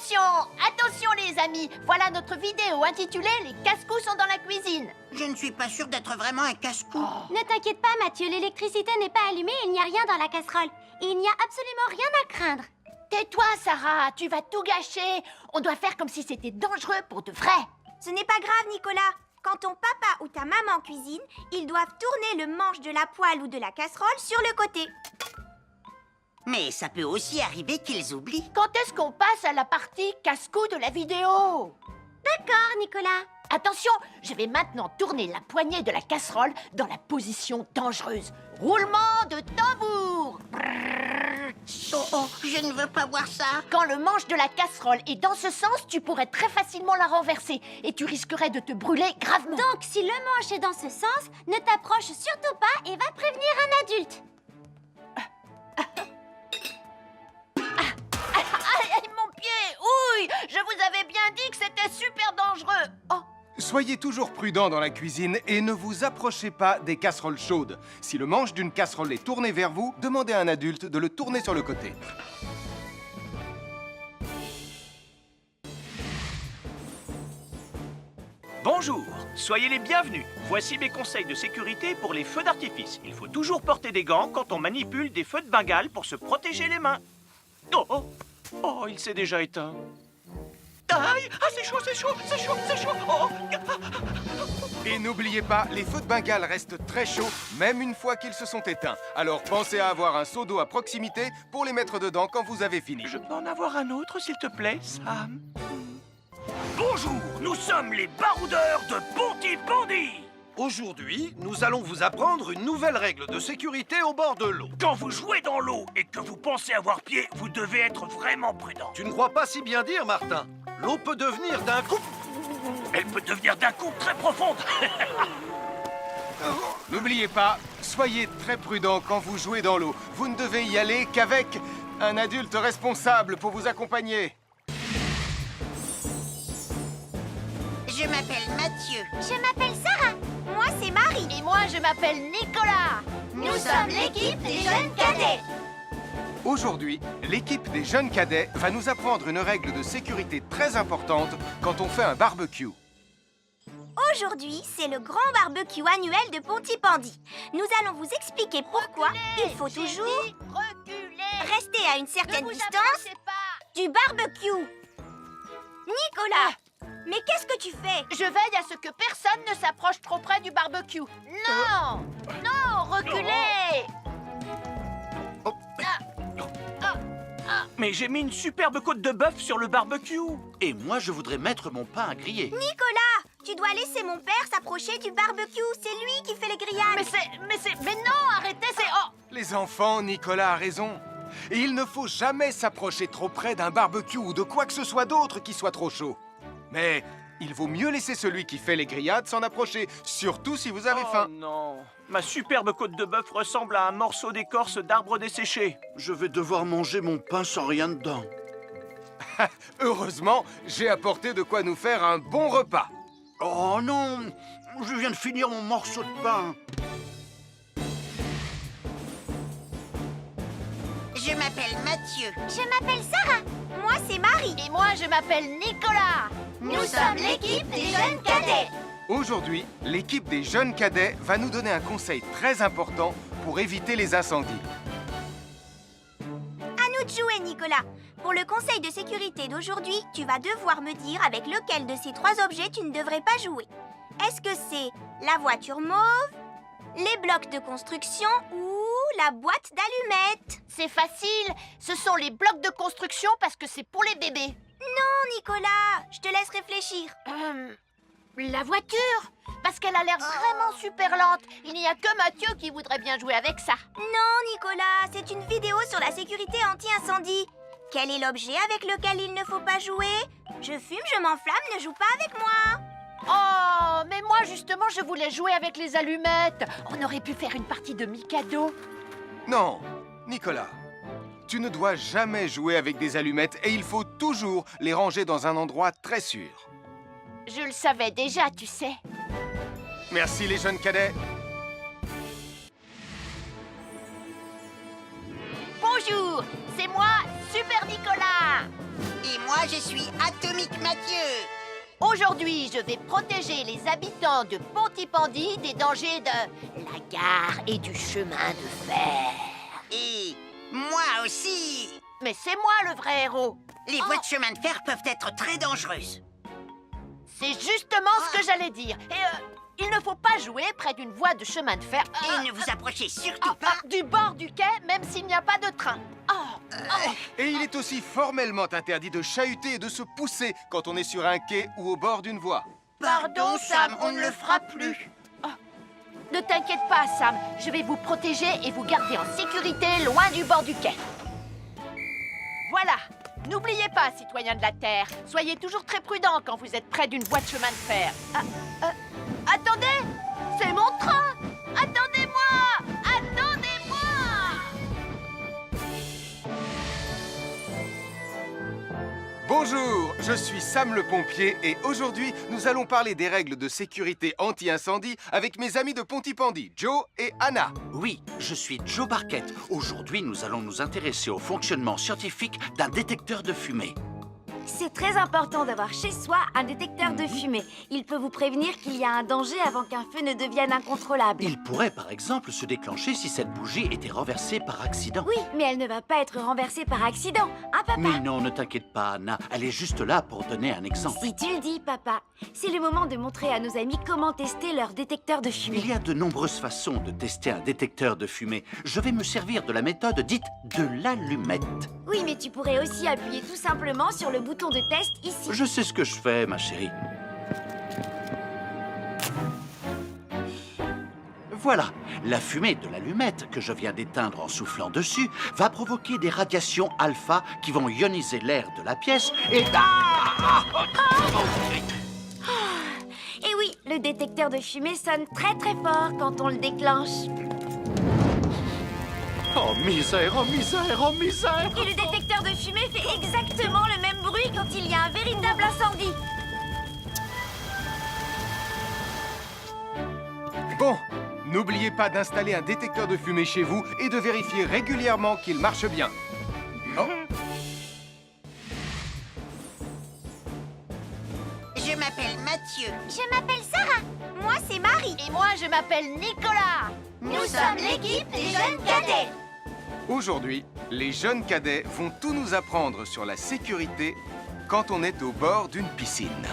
Attention, attention les amis. Voilà notre vidéo intitulée « Les casse-cou sont dans la cuisine ». Je ne suis pas sûre d'être vraiment un casse-cou. Ne t'inquiète pas, Mathieu, l'électricité n'est pas allumée et il n'y a rien dans la casserole. Et il n'y a absolument rien à craindre. Tais-toi, Sarah, tu vas tout gâcher. On doit faire comme si c'était dangereux pour de vrai. Ce n'est pas grave, Nicolas. Quand ton papa ou ta maman cuisine, ils doivent tourner le manche de la poêle ou de la casserole sur le côté. Mais ça peut aussi arriver qu'ils oublient. Quand est-ce qu'on passe à la partie casse-cou de la vidéo? D'accord, Nicolas. Attention, je vais maintenant tourner la poignée de la casserole dans la position dangereuse. Roulement de tambour. Oh, je ne veux pas voir ça. Quand le manche de la casserole est dans ce sens, tu pourrais très facilement la renverser et tu risquerais de te brûler gravement. Donc, si le manche est dans ce sens, ne t'approche surtout pas et va prévenir un adulte. Aïe, mon pied! Ouille! Je vous avais bien dit que c'était super dangereux. Oh! Soyez toujours prudent dans la cuisine et ne vous approchez pas des casseroles chaudes. Si le manche d'une casserole est tourné vers vous, demandez à un adulte de le tourner sur le côté. Bonjour, soyez les bienvenus. Voici mes conseils de sécurité pour les feux d'artifice. Il faut toujours porter des gants quand on manipule des feux de Bengale pour se protéger les mains. Oh, oh, oh, il s'est déjà éteint. Aïe, ah, c'est chaud, c'est chaud, c'est chaud, c'est chaud. Oh. Et n'oubliez pas, les feux de Bengale restent très chauds, même une fois qu'ils se sont éteints. Alors pensez à avoir un seau d'eau à proximité pour les mettre dedans quand vous avez fini. Je peux en avoir un autre, s'il te plaît, Sam? Bonjour, nous sommes les baroudeurs de Pontypandy. Aujourd'hui, nous allons vous apprendre une nouvelle règle de sécurité au bord de l'eau. Quand vous jouez dans l'eau et que vous pensez avoir pied, vous devez être vraiment prudent. Tu ne crois pas si bien dire, Martin? L'eau peut devenir d'un coup... Elle peut devenir d'un coup très profonde. N'oubliez pas, soyez très prudent quand vous jouez dans l'eau. Vous ne devez y aller qu'avec un adulte responsable pour vous accompagner. Je m'appelle Mathieu. Je m'appelle Sarah. Moi, c'est Marie. Et moi, je m'appelle Nicolas. Nous sommes l'équipe des jeunes cadets. Aujourd'hui, l'équipe des jeunes cadets va nous apprendre une règle de sécurité très importante quand on fait un barbecue. Aujourd'hui, c'est le grand barbecue annuel de Pontypandy. Nous allons vous expliquer pourquoi il faut toujours Reculez. rester à une certaine Ne vous distance approchez pas. du barbecue. Nicolas, mais qu'est-ce que tu fais? Je veille à ce que personne ne s'approche trop près du barbecue. Non! Non, reculez! Mais j'ai mis une superbe côte de bœuf sur le barbecue. Et moi, je voudrais mettre mon pain à griller. Nicolas, tu dois laisser mon père s'approcher du barbecue. C'est lui qui fait les grillades. Mais non, arrêtez, c'est... Oh! Les enfants, Nicolas a raison. Et il ne faut jamais s'approcher trop près d'un barbecue ou de quoi que ce soit d'autre qui soit trop chaud. Mais il vaut mieux laisser celui qui fait les grillades s'en approcher, surtout si vous avez faim. Oh non, ma superbe côte de bœuf ressemble à un morceau d'écorce d'arbre desséché. Je vais devoir manger mon pain sans rien dedans. Heureusement, j'ai apporté de quoi nous faire un bon repas. Oh non, je viens de finir mon morceau de pain. Je m'appelle Mathieu. Je m'appelle Sarah. Moi, c'est Marie. Et moi, je m'appelle Nicolas. Nous sommes l'équipe des jeunes cadets. Aujourd'hui, l'équipe des jeunes cadets va nous donner un conseil très important pour éviter les incendies. À nous de jouer, Nicolas. Pour le conseil de sécurité d'aujourd'hui, tu vas devoir me dire avec lequel de ces trois objets tu ne devrais pas jouer. Est-ce que c'est la voiture mauve, les blocs de construction ou la boîte d'allumettes? C'est facile. Ce sont les blocs de construction parce que c'est pour les bébés. Non, Nicolas, je te laisse réfléchir. La voiture? Parce qu'elle a l'air vraiment super lente. Il n'y a que Mathieu qui voudrait bien jouer avec ça. Non, Nicolas, c'est une vidéo sur la sécurité anti-incendie. Quel est l'objet avec lequel il ne faut pas jouer? Je fume, je m'enflamme, ne joue pas avec moi. Oh, mais moi, justement, je voulais jouer avec les allumettes. On aurait pu faire une partie de Mikado. Non, Nicolas, tu ne dois jamais jouer avec des allumettes et il faut toujours les ranger dans un endroit très sûr. Je le savais déjà, tu sais. Merci les jeunes cadets. Bonjour, c'est moi, Super Nicolas. Et moi, je suis Atomique Mathieu. Aujourd'hui, je vais protéger les habitants de Pontypandy des dangers de la gare et du chemin de fer. Et moi aussi. Mais c'est moi le vrai héros. Les voies de chemin de fer peuvent être très dangereuses. C'est justement ce que j'allais dire. Et il ne faut pas jouer près d'une voie de chemin de fer. Et ne vous approchez surtout pas. Du bord du quai, même s'il n'y a pas de train. Et il est aussi formellement interdit de chahuter et de se pousser quand on est sur un quai ou au bord d'une voie. Pardon, Sam, on ne le fera plus. Ne t'inquiète pas, Sam. Je vais vous protéger et vous garder en sécurité loin du bord du quai. Voilà. N'oubliez pas, citoyens de la Terre, soyez toujours très prudents quand vous êtes près d'une voie de chemin de fer. Attendez! C'est mon train! Attendez-moi! Attendez-moi! Bonjour, je suis Sam le pompier et aujourd'hui, nous allons parler des règles de sécurité anti-incendie avec mes amis de Pontypandy, Joe et Anna. Oui, je suis Joe Barquette. Aujourd'hui, nous allons nous intéresser au fonctionnement scientifique d'un détecteur de fumée. C'est très important d'avoir chez soi un détecteur de fumée. Il peut vous prévenir qu'il y a un danger avant qu'un feu ne devienne incontrôlable. Il pourrait, par exemple, se déclencher si cette bougie était renversée par accident. Oui, mais elle ne va pas être renversée par accident, hein, papa? Mais non, ne t'inquiète pas, Anna. Elle est juste là pour donner un exemple. Si tu le dis, papa. C'est le moment de montrer à nos amis comment tester leur détecteur de fumée. Il y a de nombreuses façons de tester un détecteur de fumée. Je vais me servir de la méthode dite de l'allumette. Oui, mais tu pourrais aussi appuyer tout simplement sur le bouton de test ici. Je sais ce que je fais, ma chérie. Voilà, la fumée de l'allumette que je viens d'éteindre en soufflant dessus va provoquer des radiations alpha qui vont ioniser l'air de la pièce et... Et oui, le détecteur de fumée sonne très très fort quand on le déclenche. Oh misère, oh misère, oh misère! Et le détecteur de fumée fait exactement le même bruit quand il y a un véritable incendie. Bon, n'oubliez pas d'installer un détecteur de fumée chez vous et de vérifier régulièrement qu'il marche bien. Oh. Je m'appelle Mathieu. Je m'appelle Sarah. Moi, c'est Marie. Et moi, je m'appelle Nicolas. Nous sommes l'équipe des jeunes cadets. Aujourd'hui, les jeunes cadets vont tout nous apprendre sur la sécurité quand on est au bord d'une piscine.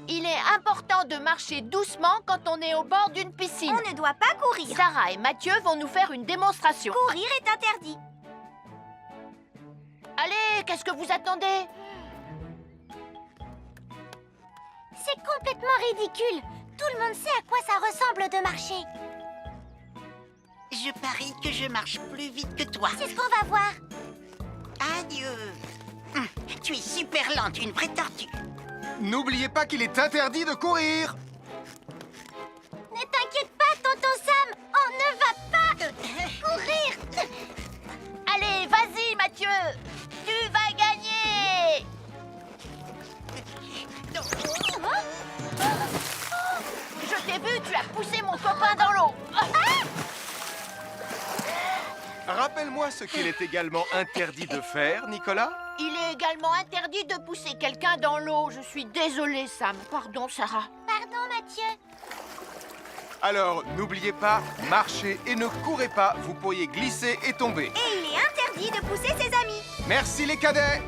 Il est important de marcher doucement quand on est au bord d'une piscine. On ne doit pas courir. Sarah et Mathieu vont nous faire une démonstration. Courir est interdit. Allez, qu'est-ce que vous attendez? C'est complètement ridicule. Tout le monde sait à quoi ça ressemble de marcher. Je parie que je marche plus vite que toi. C'est ce qu'on va voir. Adieu. Tu es super lente, une vraie tortue. N'oubliez pas qu'il est interdit de courir. Ne t'inquiète pas, tonton Sam. On ne va pas courir. Allez, vas-y, Mathieu. Tu vas gagner. Je t'ai vu, tu as poussé mon copain dans l'eau. Rappelle-moi ce qu'il est également interdit de faire, Nicolas. Il est également interdit de pousser quelqu'un dans l'eau. Je suis désolée, Sam. Pardon, Sarah. Pardon, Mathieu. Alors, n'oubliez pas, marchez et ne courez pas, vous pourriez glisser et tomber. Et il est interdit de pousser ses amis. Merci les cadets.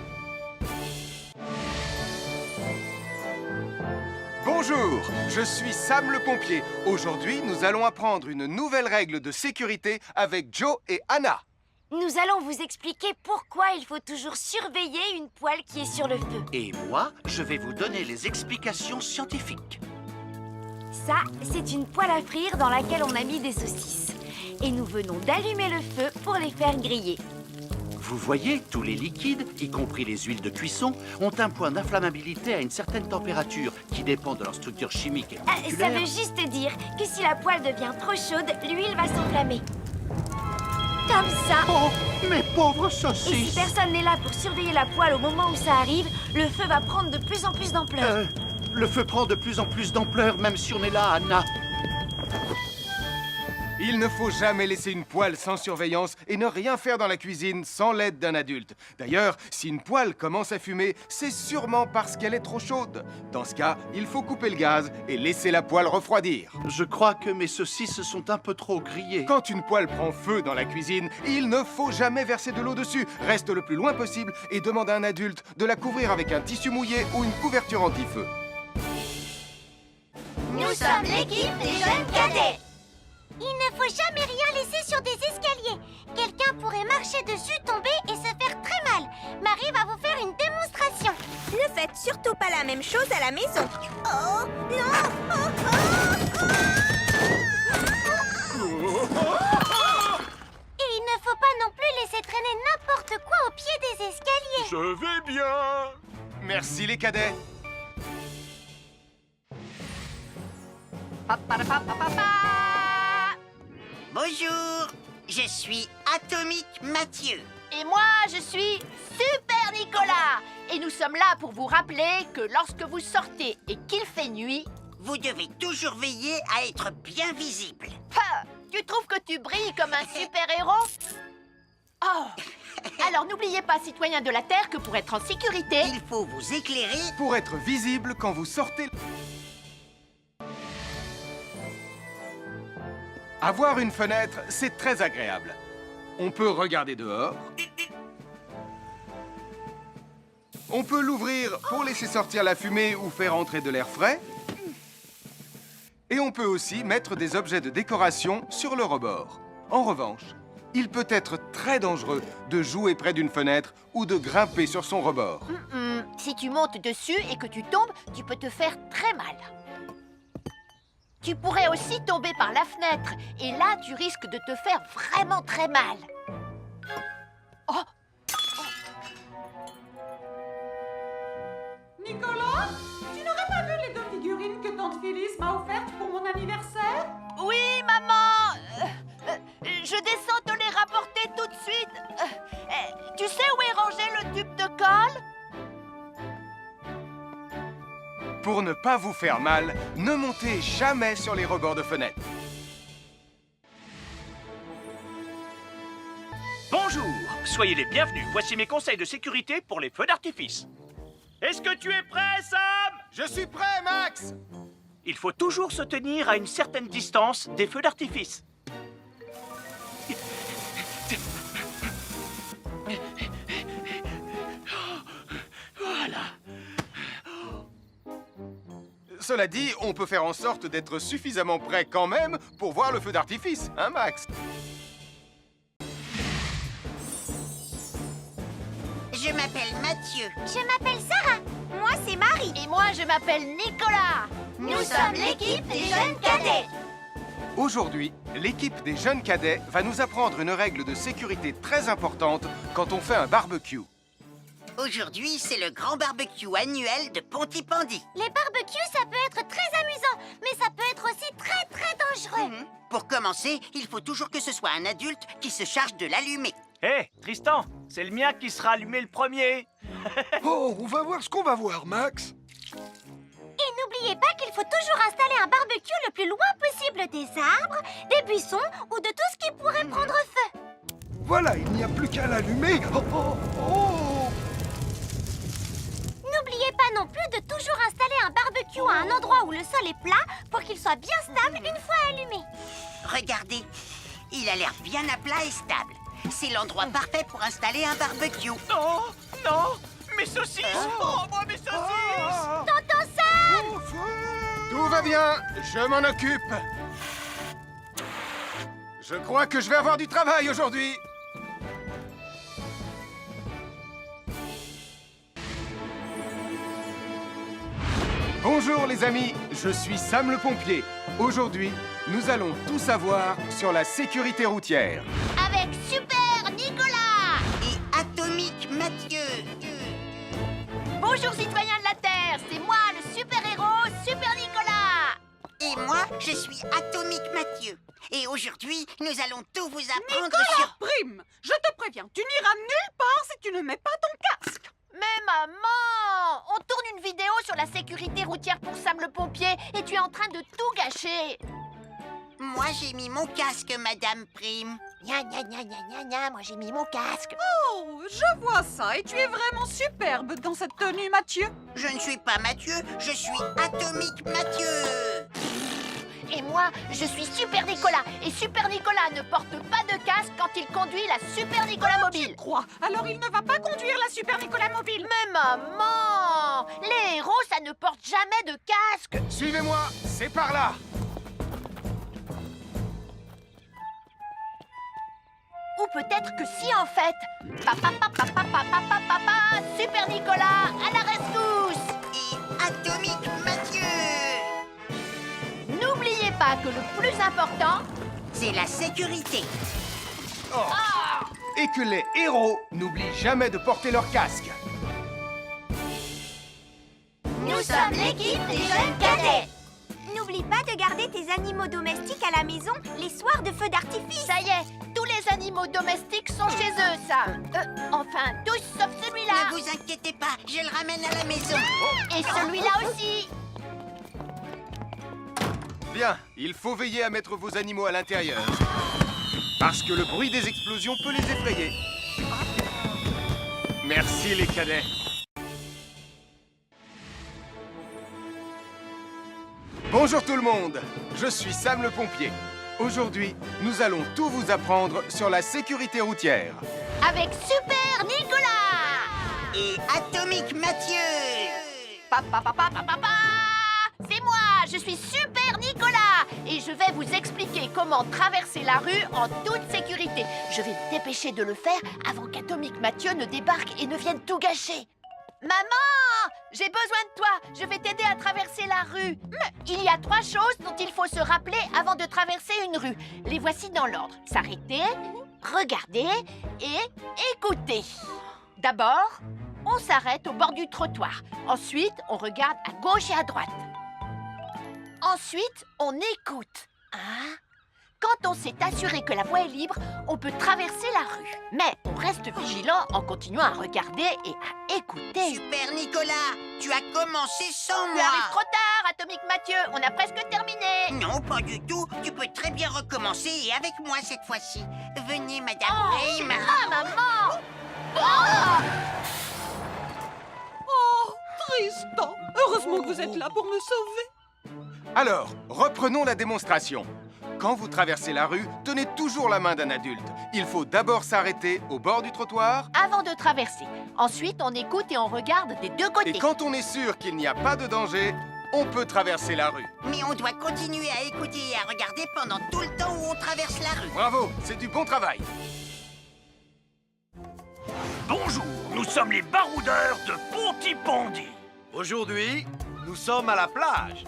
Bonjour, je suis Sam le pompier. Aujourd'hui, nous allons apprendre une nouvelle règle de sécurité avec Joe et Anna. Nous allons vous expliquer pourquoi il faut toujours surveiller une poêle qui est sur le feu. Et moi, je vais vous donner les explications scientifiques. Ça, c'est une poêle à frire dans laquelle on a mis des saucisses. Et nous venons d'allumer le feu pour les faire griller. Vous voyez, tous les liquides, y compris les huiles de cuisson, ont un point d'inflammabilité à une certaine température qui dépend de leur structure chimique et Ça moléculaire. veut juste dire que si la poêle devient trop chaude, l'huile va s'enflammer. Comme ça. Oh, mes pauvres Et si saucisses! personne n'est là pour surveiller la poêle au moment où ça arrive, le feu va prendre de plus en plus d'ampleur. Le feu prend de plus en plus d'ampleur, même si on est là, Anna. Il ne faut jamais laisser une poêle sans surveillance et ne rien faire dans la cuisine sans l'aide d'un adulte. D'ailleurs, si une poêle commence à fumer, c'est sûrement parce qu'elle est trop chaude. Dans ce cas, il faut couper le gaz et laisser la poêle refroidir. Je crois que mes saucisses sont un peu trop grillées. Quand une poêle prend feu dans la cuisine, il ne faut jamais verser de l'eau dessus. Reste le plus loin possible et demande à un adulte de la couvrir avec un tissu mouillé ou une couverture anti-feu. Nous sommes l'équipe des jeunes cadets. Il ne faut jamais rien laisser sur des escaliers. Quelqu'un pourrait marcher dessus, tomber et se faire très mal. Marie va vous faire une démonstration. Ne faites surtout pas la même chose à la maison. Oh, non! Et il ne faut pas non plus laisser traîner n'importe quoi au pied des escaliers. Je vais bien. Merci les cadets. Bonjour, je suis Atomique Mathieu. Et moi, je suis Super Nicolas. Et nous sommes là pour vous rappeler que lorsque vous sortez et qu'il fait nuit... Vous devez toujours veiller à être bien visible. Tu trouves que tu brilles comme un super-héros? Oh! Alors n'oubliez pas, citoyens de la Terre, que pour être en sécurité... Il faut vous éclairer. Pour être visible quand vous sortez... Avoir une fenêtre, c'est très agréable. On peut regarder dehors. On peut l'ouvrir pour laisser sortir la fumée ou faire entrer de l'air frais. Et on peut aussi mettre des objets de décoration sur le rebord. En revanche, il peut être très dangereux de jouer près d'une fenêtre ou de grimper sur son rebord. Si tu montes dessus et que tu tombes, tu peux te faire très mal. Tu pourrais aussi tomber par la fenêtre. Et là, tu risques de te faire vraiment très mal. Oh! Nicolas, tu n'aurais pas vu les 2 figurines que tante Phyllis m'a offertes pour mon anniversaire? Oui, maman! Je descends te les rapporter tout de suite. Tu sais où est rangé le tube de colle? Pour ne pas vous faire mal, ne montez jamais sur les rebords de fenêtres. Bonjour, soyez les bienvenus. Voici mes conseils de sécurité pour les feux d'artifice. Est-ce que tu es prêt, Sam? Je suis prêt, Max! Il faut toujours se tenir à une certaine distance des feux d'artifice. Voilà. Cela dit, on peut faire en sorte d'être suffisamment près quand même pour voir le feu d'artifice, hein, Max? Je m'appelle Mathieu. Je m'appelle Sarah. Moi, c'est Marie. Et moi, je m'appelle Nicolas. Nous sommes l'équipe des jeunes cadets. Aujourd'hui, l'équipe des jeunes cadets va nous apprendre une règle de sécurité très importante quand on fait un barbecue. Aujourd'hui, c'est le grand barbecue annuel de Pontypandy. Les barbecues, ça peut être très amusant, mais ça peut être aussi très dangereux. Pour commencer, il faut toujours que ce soit un adulte qui se charge de l'allumer. Hé, Tristan, c'est le mien qui sera allumé le premier. Oh, on va voir ce qu'on va voir, Max. Et n'oubliez pas qu'il faut toujours installer un barbecue le plus loin possible des arbres, des buissons ou de tout ce qui pourrait prendre feu. Voilà, il n'y a plus qu'à l'allumer. Oh, oh, oh. N'oubliez pas non plus de toujours installer un barbecue à un endroit où le sol est plat pour qu'il soit bien stable une fois allumé. Regardez, il a l'air bien à plat et stable. C'est l'endroit parfait pour installer un barbecue. Non, non, mes saucisses. Oh, moi, mes saucisses. Tonton Sam! Tout va bien, je m'en occupe. Je crois que je vais avoir du travail aujourd'hui. Bonjour les amis, je suis Sam le pompier. Aujourd'hui, nous allons tout savoir sur la sécurité routière. Avec Super Nicolas! Et Atomique Mathieu. Bonjour citoyens de la Terre, c'est moi le super-héros Super Nicolas! Et moi, je suis Atomique Mathieu. Et aujourd'hui, nous allons tout vous apprendre Nicolas sur... Prime, je te préviens, tu n'iras nulle part si tu ne mets pas ton casque. Mais maman! On tourne une vidéo sur la sécurité routière pour Sam le pompier et tu es en train de tout gâcher! Moi, j'ai mis mon casque, Madame Prime. Gna gna gna gna gna gna, moi j'ai mis mon casque. Oh, je vois ça. Et tu es vraiment superbe dans cette tenue, Mathieu. Je ne suis pas Mathieu, je suis Atomique Mathieu. Et moi, je suis Super Nicolas. Et Super Nicolas ne porte pas de casque quand il conduit la Super Nicolas Mobile. Crois. Alors il ne va pas conduire la Super Nicolas Mobile. Mais maman, les héros, ça ne porte jamais de casque. Suivez-moi, c'est par là. Ou peut-être que si, en fait. Papa, papa, papa, papa, papa, Super Nicolas, à la rescousse. Et Atomique Mathieu. N'oubliez pas que le plus important, C'est la sécurité. Et que les héros n'oublient jamais de porter leur casque. nous sommes l'équipe des jeunes cadets. N'oublie pas de garder tes animaux domestiques à la maison les soirs de feux d'artifice. Ça y est, tous les animaux domestiques sont chez eux, Sam. Enfin, tous sauf celui-là. Ne vous inquiétez pas, je le ramène à la maison. Et celui-là aussi. Bien, il faut veiller à mettre vos animaux à l'intérieur. Parce que le bruit des explosions peut les effrayer. Merci les cadets. Bonjour tout le monde, je suis Sam le pompier. Aujourd'hui, nous allons tout vous apprendre sur la sécurité routière. Avec Super Nicolas. Et Atomique Mathieu. Papa, papa, papa, papa. C'est moi, je suis Super Nicolas. Et je vais vous expliquer comment traverser la rue en toute sécurité. Je vais me dépêcher de le faire avant qu'Atomique Mathieu ne débarque et ne vienne tout gâcher. Maman, j'ai besoin de toi. Je vais t'aider à traverser la rue. Il y a 3 choses dont il faut se rappeler avant de traverser une rue. Les voici dans l'ordre. S'arrêter, regarder et écouter. D'abord, on s'arrête au bord du trottoir. Ensuite, on regarde à gauche et à droite. Ensuite, on écoute. Quand on s'est assuré que la voie est libre, on peut traverser la rue. Mais on reste vigilant en continuant à regarder et à écouter. Super Nicolas, tu as commencé sans Tu moi. arrives trop tard, Atomique Mathieu. On a presque terminé. Non, pas du tout. Tu peux très bien recommencer et avec moi cette fois-ci. Venez, Madame Prime. Maman. Oh Oh, Tristan. Heureusement que vous êtes là pour me sauver. Alors, reprenons la démonstration. Quand vous traversez la rue, tenez toujours la main d'un adulte. Il faut d'abord s'arrêter au bord du trottoir. Avant de traverser. Ensuite, on écoute et on regarde des deux côtés. Et quand on est sûr qu'il n'y a pas de danger, on peut traverser la rue. Mais on doit continuer à écouter et à regarder pendant tout le temps où on traverse la rue. Bravo, c'est du bon travail. Bonjour, nous sommes les baroudeurs de Pontypandy. Aujourd'hui, nous sommes à la plage.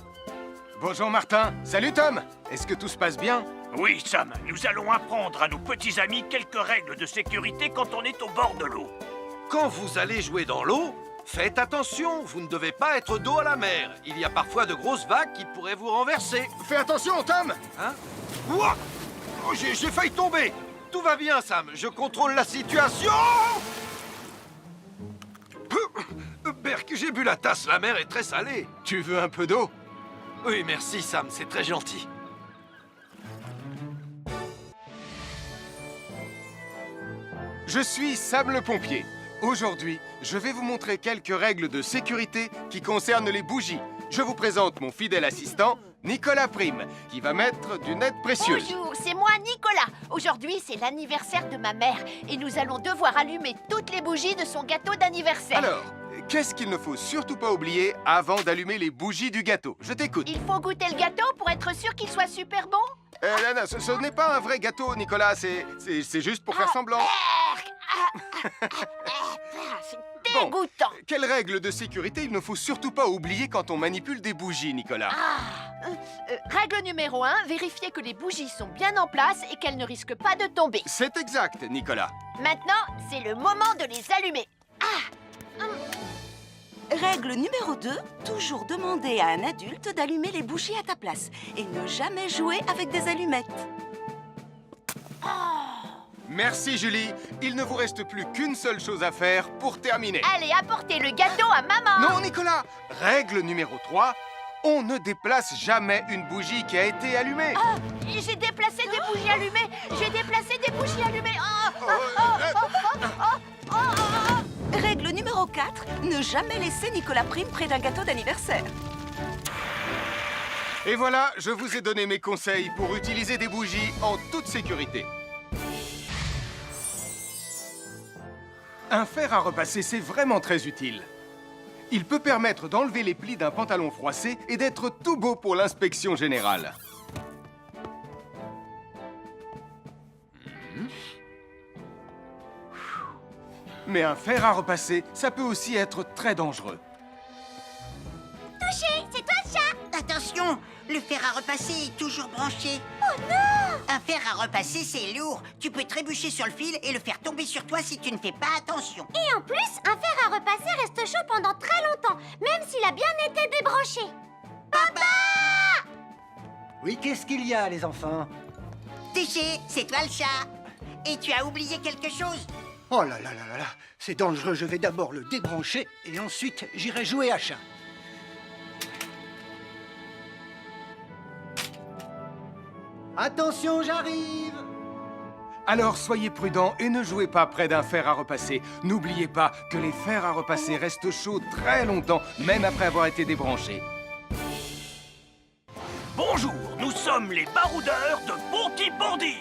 Bonjour Martin. Salut Tom. Est-ce que tout se passe bien? Oui, Sam, nous allons apprendre à nos petits amis quelques règles de sécurité quand on est au bord de l'eau. Quand vous allez jouer dans l'eau, faites attention, vous ne devez pas être dos à la mer. Il y a parfois de grosses vagues qui pourraient vous renverser. Fais attention Tom. Hein? Ouah! Oh, j'ai failli tomber. Tout va bien, Sam, je contrôle la situation. Berk, j'ai bu la tasse, la mer est très salée. Tu veux un peu d'eau? Oui, merci, Sam, c'est très gentil. Je suis Sam le pompier. Aujourd'hui, je vais vous montrer quelques règles de sécurité qui concernent les bougies. Je vous présente mon fidèle assistant, Nicolas Prime, qui va mettre d'une aide précieuse. Bonjour, c'est moi Nicolas. Aujourd'hui, c'est l'anniversaire de ma mère et nous allons devoir allumer toutes les bougies de son gâteau d'anniversaire. Alors, qu'est-ce qu'il ne faut surtout pas oublier avant d'allumer les bougies du gâteau? Je t'écoute. Il faut goûter le gâteau pour être sûr qu'il soit super bon. Non, ce n'est pas un vrai gâteau, Nicolas. C'est juste pour faire semblant. C'est dégoûtant. Quelles règles de sécurité il ne faut surtout pas oublier quand on manipule des bougies, Nicolas? Règle numéro 1, vérifier que les bougies sont bien en place et qu'elles ne risquent pas de tomber. C'est exact, Nicolas. Maintenant, c'est le moment de les allumer. Règle numéro 2, toujours demander à un adulte d'allumer les bougies à ta place et ne jamais jouer avec des allumettes. Merci, Julie. Il ne vous reste plus qu'une seule chose à faire pour terminer. Allez, apportez le gâteau à maman. Non, Nicolas. Règle numéro 3, On ne déplace jamais une bougie qui a été allumée. Ah, j'ai déplacé des bougies allumées. J'ai déplacé des bougies allumées. Règle numéro 4, ne jamais laisser Nicolas Prime près d'un gâteau d'anniversaire. Et voilà, je vous ai donné mes conseils pour utiliser des bougies en toute sécurité. Un fer à repasser, c'est vraiment très utile. Il peut permettre d'enlever les plis d'un pantalon froissé et d'être tout beau pour l'inspection générale. Mais un fer à repasser, ça peut aussi être très dangereux. Touché, c'est toi le chat. Attention, le fer à repasser est toujours branché. Oh non! Un fer à repasser, c'est lourd. Tu peux trébucher sur le fil et le faire tomber sur toi si tu ne fais pas attention. Et en plus, un fer à repasser reste chaud pendant très longtemps, même s'il a bien été débranché. Papa! Oui, qu'est-ce qu'il y a, les enfants? Touché, c'est toi le chat. Et tu as oublié quelque chose? Oh là là là là là, c'est dangereux, je vais d'abord le débrancher et ensuite j'irai jouer à chat. Attention, j'arrive! Alors soyez prudents et ne jouez pas près d'un fer à repasser. N'oubliez pas que les fers à repasser restent chauds très longtemps, même après avoir été débranchés. Bonjour, nous sommes les baroudeurs de Bondy.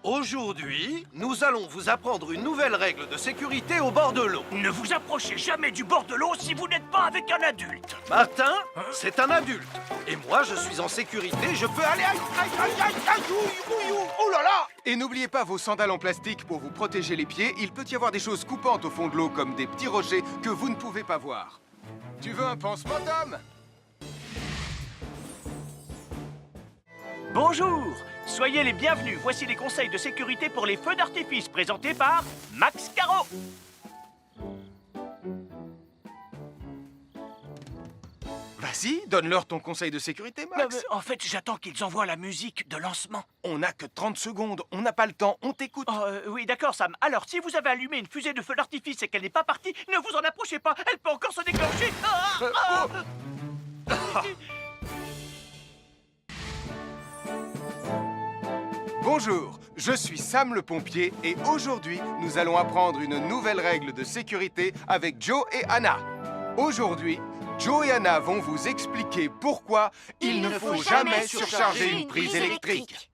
Aujourd'hui, nous allons vous apprendre une nouvelle règle de sécurité au bord de l'eau. Ne vous approchez jamais du bord de l'eau si vous n'êtes pas avec un adulte. Martin, c'est un adulte. Et moi, je suis en sécurité, je peux aller... Oh là là! Et n'oubliez pas vos sandales en plastique pour vous protéger les pieds. Il peut y avoir des choses coupantes au fond de l'eau, comme des petits rochers que vous ne pouvez pas voir. Tu veux un pansement, Tom? Bonjour, soyez les bienvenus. Voici les conseils de sécurité pour les feux d'artifice présentés par Max Caro. Vas-y, donne-leur ton conseil de sécurité, Max. En fait, j'attends qu'ils envoient la musique de lancement. On n'a que 30 secondes, on n'a pas le temps, on t'écoute. Oui, d'accord, Sam. Alors, si vous avez allumé une fusée de feu d'artifice et qu'elle n'est pas partie, ne vous en approchez pas. Elle peut encore se déclencher. Bonjour, je suis Sam le pompier et aujourd'hui, nous allons apprendre une nouvelle règle de sécurité avec Joe et Anna. Aujourd'hui, Joe et Anna vont vous expliquer pourquoi il ne faut jamais surcharger une prise électrique.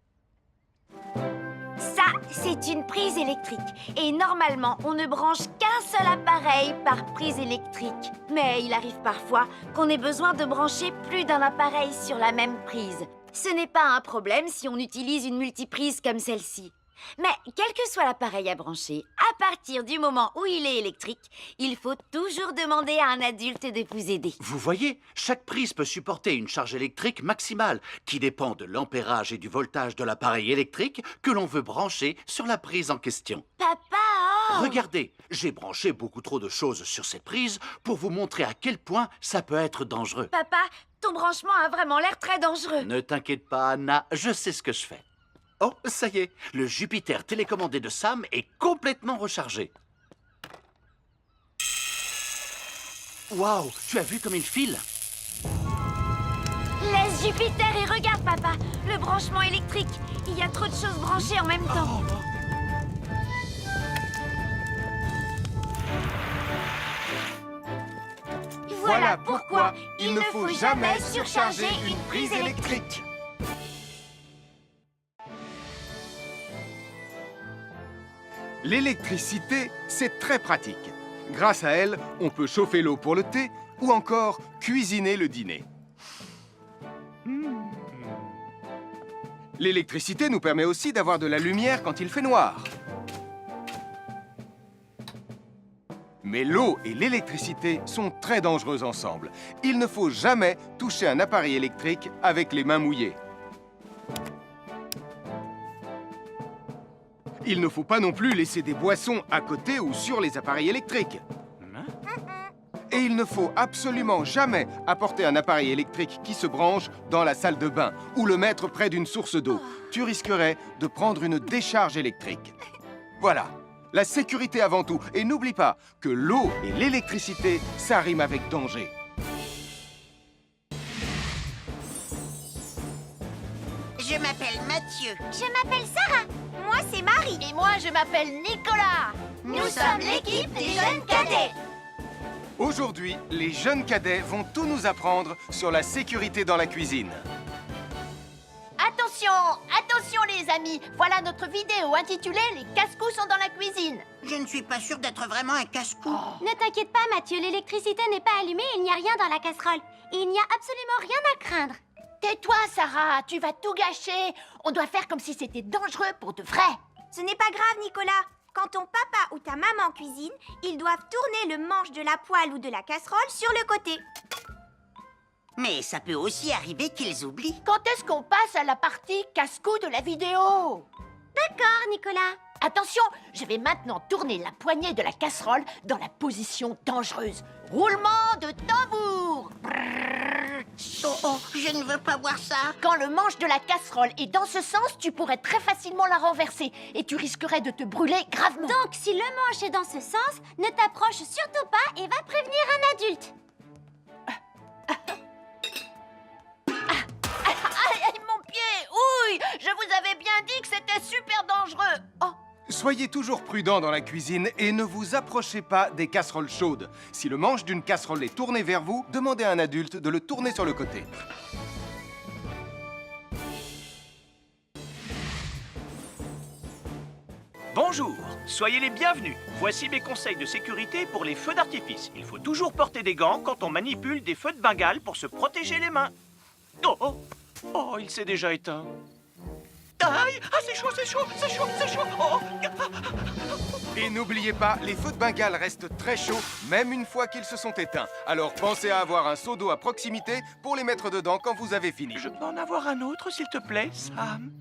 Ça, c'est une prise électrique. Et normalement, on ne branche qu'un seul appareil par prise électrique. Mais il arrive parfois qu'on ait besoin de brancher plus d'un appareil sur la même prise. Ce n'est pas un problème si on utilise une multiprise comme celle-ci. Mais quel que soit l'appareil à brancher, à partir du moment où il est électrique, il faut toujours demander à un adulte de vous aider. Vous voyez, chaque prise peut supporter une charge électrique maximale qui dépend de l'ampérage et du voltage de l'appareil électrique que l'on veut brancher sur la prise en question. Papa, oh! Regardez, j'ai branché beaucoup trop de choses sur cette prise pour vous montrer à quel point ça peut être dangereux. Papa, ton branchement a vraiment l'air très dangereux. Ne t'inquiète pas, Anna, je sais ce que je fais. Oh, ça y est, le Jupiter télécommandé de Sam est complètement rechargé. Waouh, tu as vu comme il file? Laisse Jupiter et regarde, papa. Le branchement électrique. Il y a trop de choses branchées en même temps. Voilà pourquoi il ne faut jamais surcharger une prise électrique. L'électricité, c'est très pratique. Grâce à elle, on peut chauffer l'eau pour le thé ou encore cuisiner le dîner. L'électricité nous permet aussi d'avoir de la lumière quand il fait noir. Mais l'eau et l'électricité sont très dangereuses ensemble. Il ne faut jamais toucher un appareil électrique avec les mains mouillées. Il ne faut pas non plus laisser des boissons à côté ou sur les appareils électriques. Et il ne faut absolument jamais apporter un appareil électrique qui se branche dans la salle de bain ou le mettre près d'une source d'eau. Tu risquerais de prendre une décharge électrique. Voilà, la sécurité avant tout. Et n'oublie pas que l'eau et l'électricité, ça rime avec danger. Je m'appelle Mathieu. Je m'appelle Sarah. Moi, c'est Marie. Et moi, je m'appelle Nicolas. Nous sommes l'équipe des jeunes cadets. Aujourd'hui, les jeunes cadets vont tout nous apprendre sur la sécurité dans la cuisine. Attention, attention les amis. Voilà notre vidéo intitulée « Les casse-cous sont dans la cuisine ». Je ne suis pas sûre d'être vraiment un casse-cou. Ne t'inquiète pas, Mathieu, l'électricité n'est pas allumée et il n'y a rien dans la casserole. Et il n'y a absolument rien à craindre. Tais-toi, Sarah, tu vas tout gâcher. On doit faire comme si c'était dangereux pour de vrai. Ce n'est pas grave, Nicolas. Quand ton papa ou ta maman cuisine, ils doivent tourner le manche de la poêle ou de la casserole sur le côté. Mais ça peut aussi arriver qu'ils oublient. Quand est-ce qu'on passe à la partie casse-cou de la vidéo? D'accord, Nicolas. Attention, je vais maintenant tourner la poignée de la casserole dans la position dangereuse. Roulement de tambour. Oh, je ne veux pas voir ça. Quand le manche de la casserole est dans ce sens, tu pourrais très facilement la renverser et tu risquerais de te brûler gravement. Donc, si le manche est dans ce sens, ne t'approche surtout pas et va prévenir un adulte. Aïe, mon pied! Ouille! Je vous avais bien dit que c'était super dangereux! Oh! Soyez toujours prudents dans la cuisine et ne vous approchez pas des casseroles chaudes. Si le manche d'une casserole est tourné vers vous, demandez à un adulte de le tourner sur le côté. Bonjour, soyez les bienvenus. Voici mes conseils de sécurité pour les feux d'artifice. Il faut toujours porter des gants quand on manipule des feux de Bengale pour se protéger les mains. Oh, oh, oh, il s'est déjà éteint. Aïe, ah, c'est chaud, c'est chaud, c'est chaud, c'est chaud. Oh. Et n'oubliez pas, les feux de Bengale restent très chauds, même une fois qu'ils se sont éteints. Alors pensez à avoir un seau d'eau à proximité pour les mettre dedans quand vous avez fini. Je peux en avoir un autre, s'il te plaît, Sam?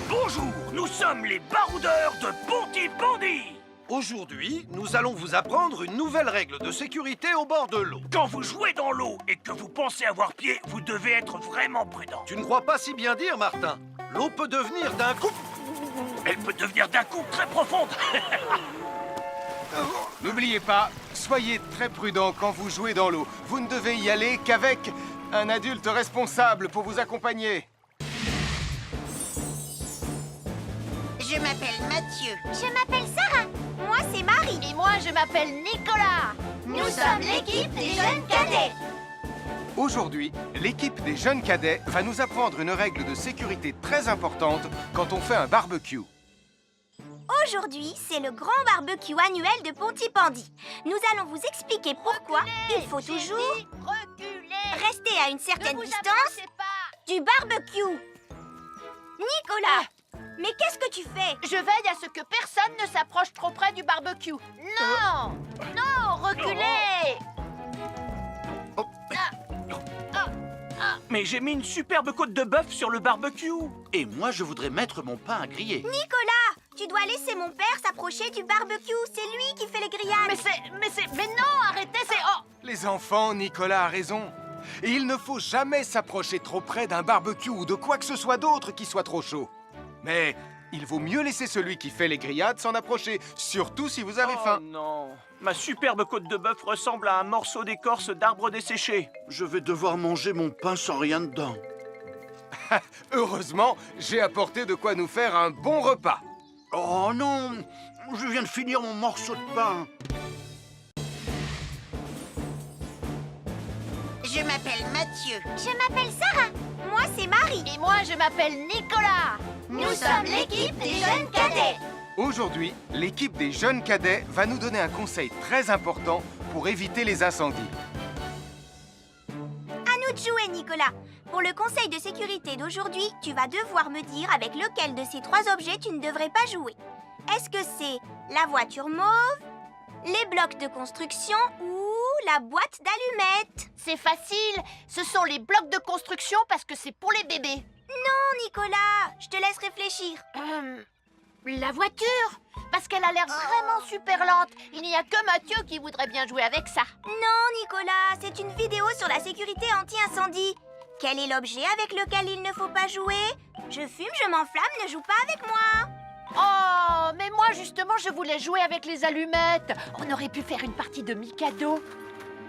Bonjour, nous sommes les baroudeurs de Pontypandy. Aujourd'hui, nous allons vous apprendre une nouvelle règle de sécurité au bord de l'eau. Quand vous jouez dans l'eau et que vous pensez avoir pied, vous devez être vraiment prudent. Tu ne crois pas si bien dire, Martin? L'eau peut devenir d'un coup... Elle peut devenir d'un coup très profonde. N'oubliez pas, soyez très prudents quand vous jouez dans l'eau. Vous ne devez y aller qu'avec un adulte responsable pour vous accompagner. Je m'appelle Mathieu. Je m'appelle Sarah. Moi, c'est Marie. Et moi, je m'appelle Nicolas. Nous sommes l'équipe des jeunes cadets. Aujourd'hui, l'équipe des jeunes cadets va nous apprendre une règle de sécurité très importante quand on fait un barbecue. Aujourd'hui, c'est le grand barbecue annuel de Pontypandy. Nous allons vous expliquer pourquoi il faut toujours rester à une certaine distance du barbecue. Nicolas, mais qu'est-ce que tu fais? Je veille à ce que personne ne s'approche trop près du barbecue. Non! Non, reculez! Mais j'ai mis une superbe côte de bœuf sur le barbecue. Et moi, je voudrais mettre mon pain à griller. Nicolas, tu dois laisser mon père s'approcher du barbecue. C'est lui qui fait les grillades. Mais non, arrêtez, c'est... Oh! Les enfants, Nicolas a raison. Et il ne faut jamais s'approcher trop près d'un barbecue ou de quoi que ce soit d'autre qui soit trop chaud. Mais il vaut mieux laisser celui qui fait les grillades s'en approcher, surtout si vous avez faim. Non, ma superbe côte de bœuf ressemble à un morceau d'écorce d'arbre desséché. Je vais devoir manger mon pain sans rien dedans. Heureusement, j'ai apporté de quoi nous faire un bon repas. Oh non, je viens de finir mon morceau de pain. Je m'appelle Mathieu. Je m'appelle Sarah. Moi, c'est Marie. Et moi, je m'appelle Nicolas. Nous sommes l'équipe des jeunes cadets. Aujourd'hui, l'équipe des jeunes cadets va nous donner un conseil très important pour éviter les incendies. À nous de jouer, Nicolas. Pour le conseil de sécurité d'aujourd'hui, tu vas devoir me dire avec lequel de ces trois objets tu ne devrais pas jouer. Est-ce que c'est la voiture mauve, les blocs de construction ou la boîte d'allumettes? C'est facile, ce sont les blocs de construction parce que c'est pour les bébés. Non, Nicolas, je te laisse réfléchir. La voiture, parce qu'elle a l'air vraiment super lente. Il n'y a que Mathieu qui voudrait bien jouer avec ça. Non, Nicolas, c'est une vidéo sur la sécurité anti-incendie. Quel est l'objet avec lequel il ne faut pas jouer? Je fume, je m'enflamme, ne joue pas avec moi. Oh, mais moi justement, je voulais jouer avec les allumettes. On aurait pu faire une partie de Mikado.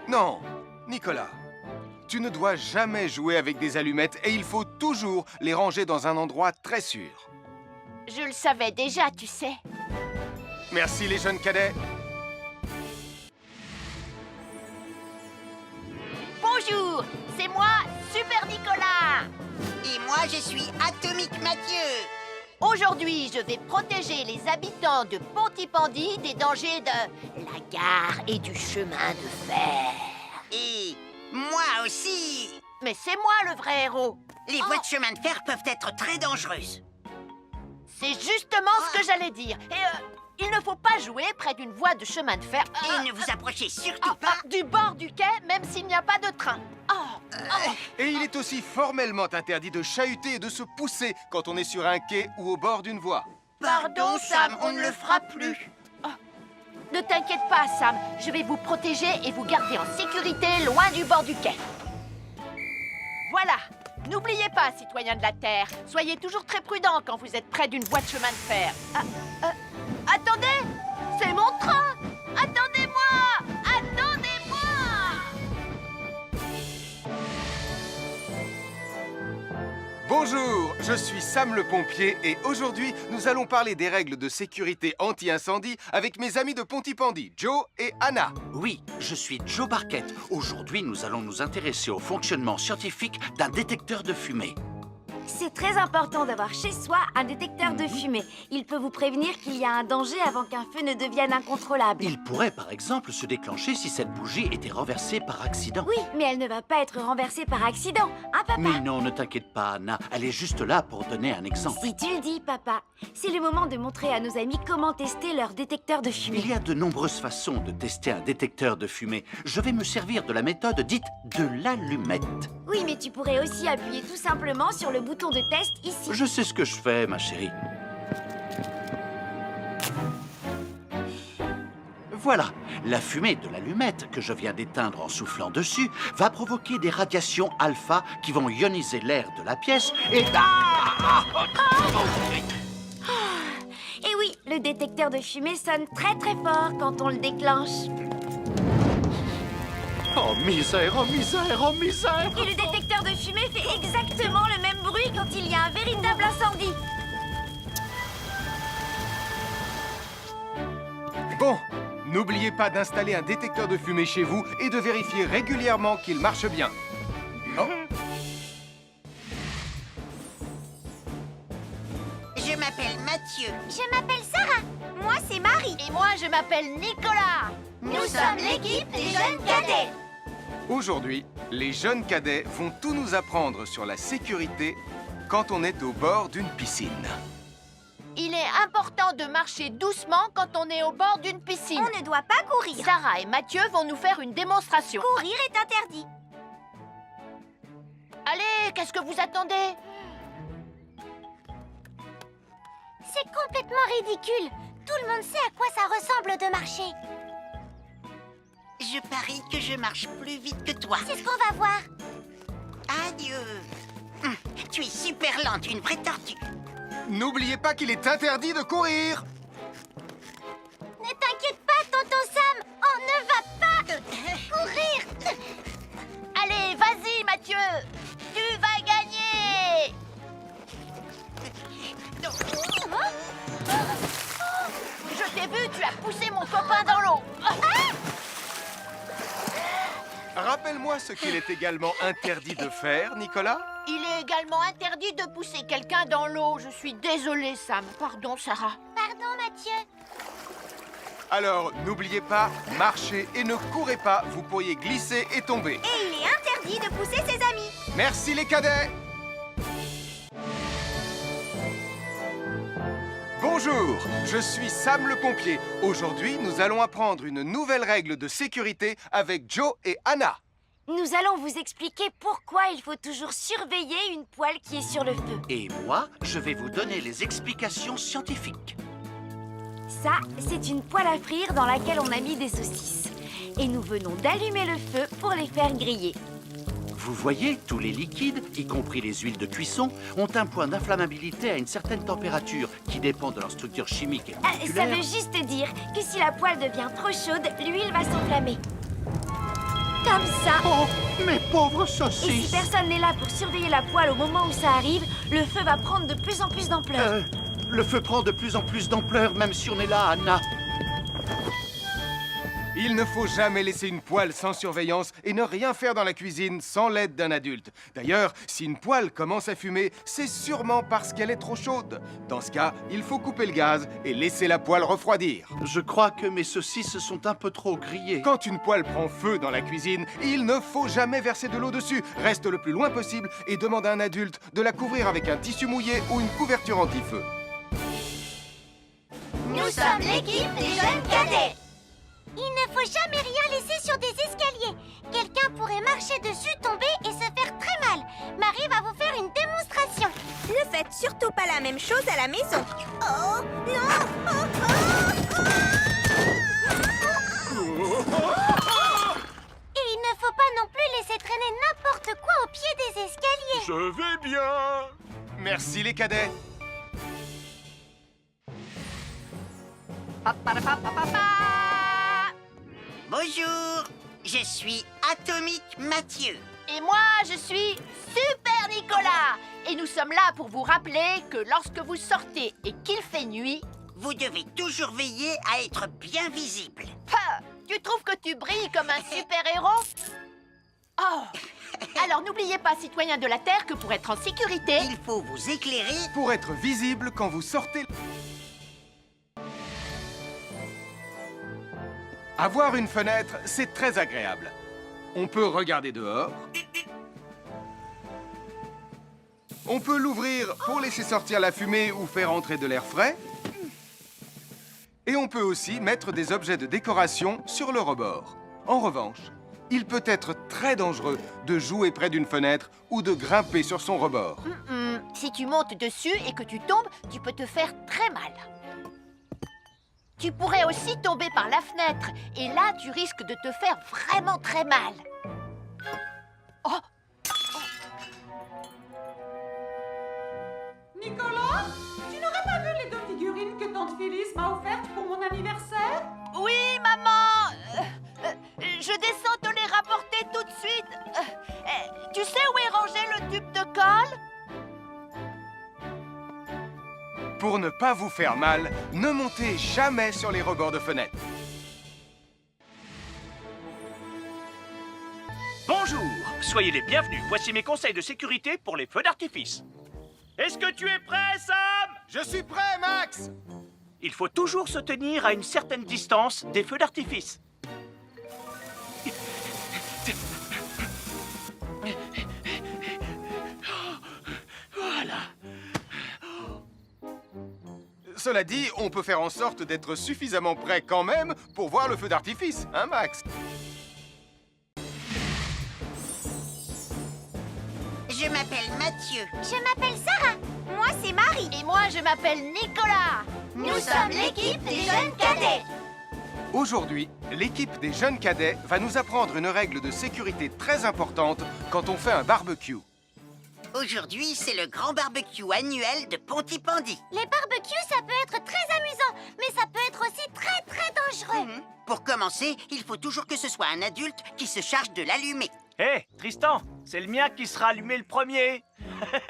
Non, Nicolas, Tu ne dois jamais jouer avec des allumettes et il faut toujours les ranger dans un endroit très sûr. Je le savais déjà, tu sais. Merci les jeunes cadets. Bonjour, c'est moi, Super Nicolas. Et moi, je suis Atomique Mathieu. Aujourd'hui, je vais protéger les habitants de Pontypandy des dangers de la gare et du chemin de fer. Et moi aussi. Mais c'est moi le vrai héros. Les voies de chemin de fer peuvent être très dangereuses. C'est justement ce que j'allais dire. Et il ne faut pas jouer près d'une voie de chemin de fer. Et ne vous approchez surtout pas. Du bord du quai, même s'il n'y a pas de train. Et il est aussi formellement interdit de chahuter et de se pousser quand on est sur un quai ou au bord d'une voie. Pardon, Sam, on ne le fera plus. Ne t'inquiète pas, Sam. Je vais vous protéger et vous garder en sécurité loin du bord du quai. Voilà. N'oubliez pas, citoyens de la Terre, soyez toujours très prudents quand vous êtes près d'une voie de chemin de fer. Attendez! C'est mon train! Attendez-moi! Attendez-moi! Bonjour, je suis Sam le pompier et aujourd'hui, nous allons parler des règles de sécurité anti-incendie avec mes amis de Pontypandy, Joe et Anna. Oui, je suis Joe Barquette. Aujourd'hui, nous allons nous intéresser au fonctionnement scientifique d'un détecteur de fumée. C'est très important d'avoir chez soi un détecteur de fumée. Il peut vous prévenir qu'il y a un danger avant qu'un feu ne devienne incontrôlable. Il pourrait, par exemple, se déclencher si cette bougie était renversée par accident. Oui, mais elle ne va pas être renversée par accident, hein, papa? Mais non, ne t'inquiète pas, Anna. Elle est juste là pour donner un exemple. Si tu le dis, papa. C'est le moment de montrer à nos amis comment tester leur détecteur de fumée. Il y a de nombreuses façons de tester un détecteur de fumée. Je vais me servir de la méthode dite de l'allumette. Oui, mais tu pourrais aussi appuyer tout simplement sur le bouton de test ici. Je sais ce que je fais, ma chérie. Voilà, la fumée de l'allumette que je viens d'éteindre en soufflant dessus va provoquer des radiations alpha qui vont ioniser l'air de la pièce et... Et oui, le détecteur de fumée sonne très très fort quand on le déclenche. Oh misère, oh misère, oh misère! Et le détecteur de fumée fait exactement le même bruit quand il y a un véritable incendie. Bon, n'oubliez pas d'installer un détecteur de fumée chez vous et de vérifier régulièrement qu'il marche bien. Oh. Je m'appelle Mathieu. Je m'appelle Sarah. Moi, c'est Marie. Et moi, je m'appelle Nicolas. Nous sommes l'équipe des jeunes cadets. Aujourd'hui, les jeunes cadets vont tout nous apprendre sur la sécurité quand on est au bord d'une piscine. Il est important de marcher doucement quand on est au bord d'une piscine. On ne doit pas courir. Sarah et Mathieu vont nous faire une démonstration. Courir est interdit. Allez, qu'est-ce que vous attendez? C'est complètement ridicule. Tout le monde sait à quoi ça ressemble de marcher. Je parie que je marche plus vite que toi. C'est ce qu'on va voir. Adieu. Tu es super lente, une vraie tortue. N'oubliez pas qu'il est interdit de courir. Ne t'inquiète pas, tonton Sam. On ne va pas courir. Allez, vas-y, Mathieu. Tu vas gagner. Je t'ai vu, tu as poussé mon copain dans l'eau. Rappelle-moi ce qu'il est également interdit de faire, Nicolas. Il est également interdit de pousser quelqu'un dans l'eau. Je suis désolée, Sam. Pardon, Sarah. Pardon, Mathieu. Alors, n'oubliez pas, marchez et ne courez pas, vous pourriez glisser et tomber. Et il est interdit de pousser ses amis. Merci les cadets. Bonjour, je suis Sam le pompier. Aujourd'hui, nous allons apprendre une nouvelle règle de sécurité avec Joe et Anna. Nous allons vous expliquer pourquoi il faut toujours surveiller une poêle qui est sur le feu. Et moi, je vais vous donner les explications scientifiques. Ça, c'est une poêle à frire dans laquelle on a mis des saucisses. Et nous venons d'allumer le feu pour les faire griller. Vous voyez, tous les liquides, y compris les huiles de cuisson, ont un point d'inflammabilité à une certaine température qui dépend de leur structure chimique et Ça moléculaire. veut juste dire que si la poêle devient trop chaude, l'huile va s'enflammer. Comme ça. Oh, mes pauvres Et si saucisses! personne n'est là pour surveiller la poêle au moment où ça arrive, le feu va prendre de plus en plus d'ampleur. Le feu prend de plus en plus d'ampleur, même si on est là, Anna. Il ne faut jamais laisser une poêle sans surveillance et ne rien faire dans la cuisine sans l'aide d'un adulte. D'ailleurs, si une poêle commence à fumer, c'est sûrement parce qu'elle est trop chaude. Dans ce cas, il faut couper le gaz et laisser la poêle refroidir. Je crois que mes saucisses sont un peu trop grillées. Quand une poêle prend feu dans la cuisine, il ne faut jamais verser de l'eau dessus. Reste le plus loin possible et demande à un adulte de la couvrir avec un tissu mouillé ou une couverture anti-feu. Nous sommes l'équipe des jeunes cadets. Il ne faut jamais rien laisser sur des escaliers. Quelqu'un pourrait marcher dessus, tomber et se faire très mal. Marie va vous faire une démonstration. Ne faites surtout pas la même chose à la maison. Oh, non! Et il ne faut pas non plus laisser traîner n'importe quoi au pied des escaliers. Je vais bien. Merci les cadets. Bonjour, je suis Atomique Mathieu. Et moi, je suis Super Nicolas. Et nous sommes là pour vous rappeler que lorsque vous sortez et qu'il fait nuit... Vous devez toujours veiller à être bien visible. Ah, tu trouves que tu brilles comme un super-héros? Oh. Alors n'oubliez pas, citoyens de la Terre, que pour être en sécurité... Il faut vous éclairer. Pour être visible quand vous sortez... Avoir une fenêtre, c'est très agréable. On peut regarder dehors. On peut l'ouvrir pour laisser sortir la fumée ou faire entrer de l'air frais. Et on peut aussi mettre des objets de décoration sur le rebord. En revanche, il peut être très dangereux de jouer près d'une fenêtre ou de grimper sur son rebord. Si tu montes dessus et que tu tombes, tu peux te faire très mal. Tu pourrais aussi tomber par la fenêtre. Et là, tu risques de te faire vraiment très mal. Oh! Nicolas, tu n'aurais pas vu les 2 figurines que tante Phyllis m'a offertes pour mon anniversaire? Oui, maman! Je descends te les rapporter tout de suite. Tu sais où est rangé le tube de colle? Pour ne pas vous faire mal, ne montez jamais sur les rebords de fenêtres. Bonjour, soyez les bienvenus. Voici mes conseils de sécurité pour les feux d'artifice. Est-ce que tu es prêt, Sam? Je suis prêt, Max! Il faut toujours se tenir à une certaine distance des feux d'artifice. Voilà. Cela dit, on peut faire en sorte d'être suffisamment prêt quand même pour voir le feu d'artifice, hein, Max? Je m'appelle Mathieu. Je m'appelle Sarah. Moi, c'est Marie. Et moi, je m'appelle Nicolas. Nous sommes l'équipe des jeunes cadets. Aujourd'hui, l'équipe des jeunes cadets va nous apprendre une règle de sécurité très importante quand on fait un barbecue. Aujourd'hui, c'est le grand barbecue annuel de Pontypandy. Les barbecues, ça peut être très amusant, mais ça peut être aussi très très dangereux. Pour commencer, il faut toujours que ce soit un adulte qui se charge de l'allumer. Hé, Tristan, c'est le mien qui sera allumé le premier.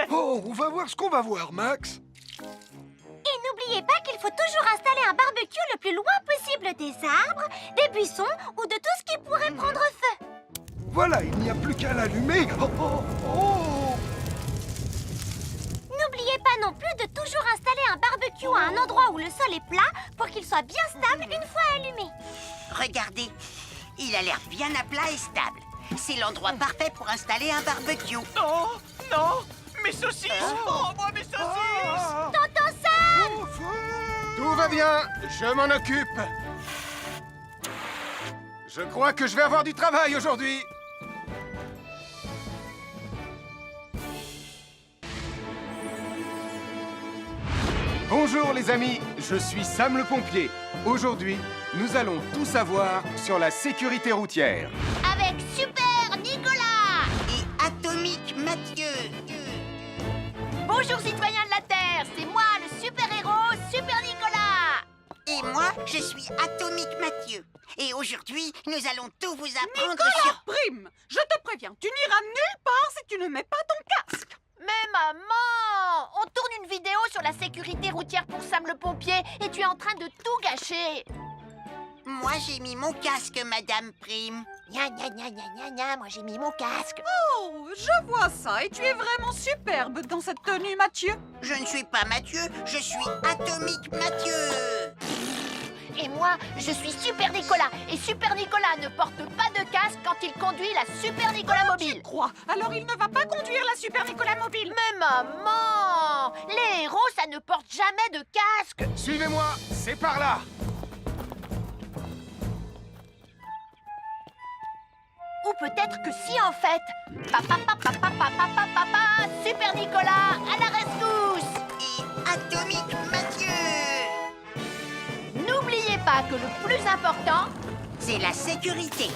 Oh, on va voir ce qu'on va voir, Max. Et n'oubliez pas qu'il faut toujours installer un barbecue le plus loin possible des arbres, des buissons ou de tout ce qui pourrait prendre feu. Voilà, il n'y a plus qu'à l'allumer. Oh, oh, oh. N'oubliez pas non plus de toujours installer un barbecue à un endroit où le sol est plat pour qu'il soit bien stable une fois allumé. Regardez, il a l'air bien à plat et stable. C'est l'endroit parfait pour installer un barbecue. Oh, non, mes saucisses. Oh, moi, mes saucisses. Tonton Sam! Tout va bien, je m'en occupe. Je crois que je vais avoir du travail aujourd'hui. Bonjour les amis, je suis Sam le pompier. Aujourd'hui, nous allons tout savoir sur la sécurité routière. Avec Super Nicolas! Et Atomique Mathieu. Bonjour citoyens de la Terre, c'est moi le super-héros Super Nicolas! Et moi, je suis Atomique Mathieu. Et aujourd'hui, nous allons tout vous apprendre Nicolas sur... Prime, je te préviens, tu n'iras nulle part si tu ne mets pas ton casque. Mais maman, on tourne une vidéo sur la sécurité routière pour Sam le pompier et tu es en train de tout gâcher. Moi, j'ai mis mon casque, Madame Prime. Gna gna gna gna gna gna, moi j'ai mis mon casque. Oh, je vois ça et tu es vraiment superbe dans cette tenue, Mathieu. Je ne suis pas Mathieu, je suis Atomique Mathieu. Et moi, je suis Super Nicolas. Et Super Nicolas ne porte pas de casque quand il conduit la Super Nicolas Mobile. Crois, alors il ne va pas conduire la Super Nicolas Mobile. Mais maman, les héros, ça ne porte jamais de casque. Suivez-moi, c'est par là. Ou peut-être que si, en fait. Papa, Super Nicolas, à la rescousse. Et Atomique Mathieu. N'oubliez pas que le plus important, c'est la sécurité.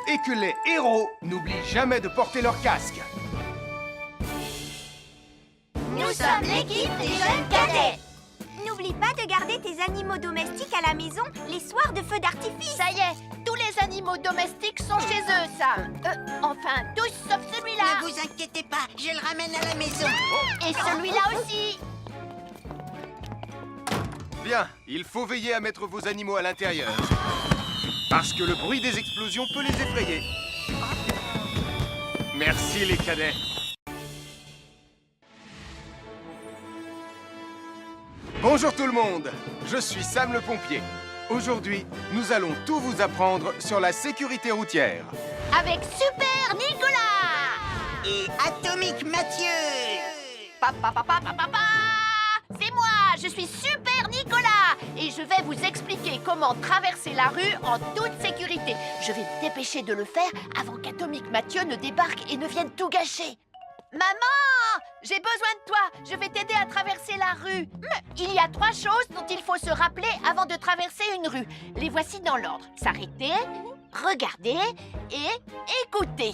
Et que les héros n'oublient jamais de porter leur casque. nous sommes l'équipe des jeunes cadets. N'oublie pas de garder tes animaux domestiques à la maison les soirs de feu d'artifice. Ça y est, tous les animaux domestiques sont chez eux, Sam. Enfin, tous sauf celui-là. Ne vous inquiétez pas, je le ramène à la maison. Et celui-là aussi. Bien, il faut veiller à mettre vos animaux à l'intérieur. Parce que le bruit des explosions peut les effrayer. Merci les cadets. Bonjour tout le monde, je suis Sam le pompier. Aujourd'hui, nous allons tout vous apprendre sur la sécurité routière. Avec Super Nicolas. Et Atomique Mathieu. C'est moi, je suis Super Nicolas. Et je vais vous expliquer comment traverser la rue en toute sécurité. Je vais me dépêcher de le faire avant qu'Atomique Mathieu ne débarque et ne vienne tout gâcher. Maman, j'ai besoin de toi. Je vais t'aider à traverser la rue. Mais il y a 3 choses dont il faut se rappeler avant de traverser une rue. Les voici dans l'ordre. S'arrêter, regarder et écouter.